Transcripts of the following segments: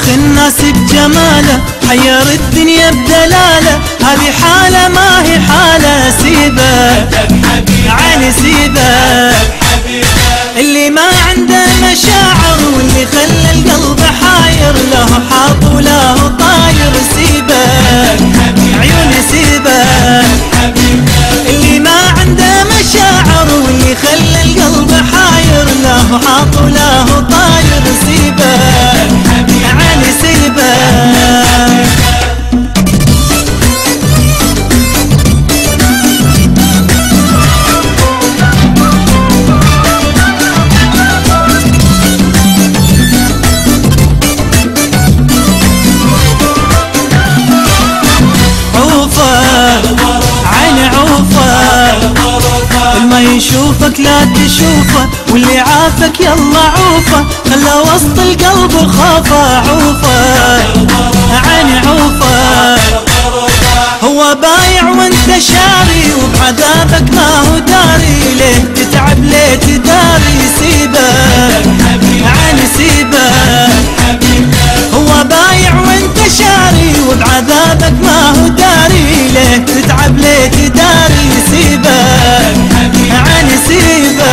دوخ الناس بجماله، حير الدنيا بدلاله، هذه حالة ما هي حالة. سيبه عيني سيبه، اللي ما عنده مشاعر واللي خلى القلب حاير، له حاط وله طاير. سيبه عيوني سيبه، اللي ما عنده مشاعر واللي خلى القلب حاير، له حاط وله طاير. سيبه عيني سيبه. ما يشوفك لا تشوفه، واللي عافك يلا عوفه، خلى وسط القلب خوفه. عوفه عيني عوفه، هو بايع وانت شاري، وبعذابك ما هو داري، ليه تتعب ليه تداري. سيبه عيني سيبه، هو بايع وانت شاري، وبعذابك ما هو داري، ليه تتعب ليه تداري. سيبه عيني سيبه.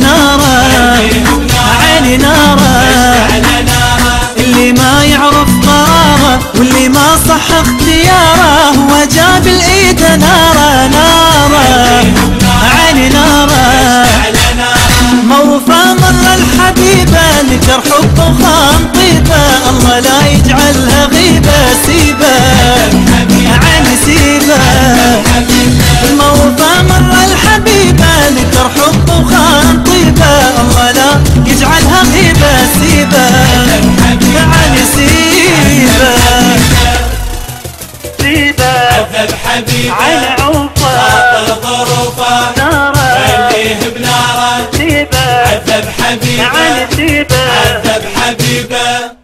ناره عيني ناره، اللي ما يعرف قراره واللي ما صح اختياره، هو جاب الايد ناره. ناره عيني ناره، موفى مر الحبيبه، نكر حبه وخان طيبه، الله لا يجعلها غيبه. سيبه عيني سيبه، موفى مر الحبيبه، نكر حبه وخان طيبه، الله لا يجعلها غيبه. سيبه عيني سيبه. سيبه عذب حبيبه عين عوفه، خاطر ظروفه ناره خليه بناره. سيبه عذب حبيبه عين سيبه. عذب حبيبه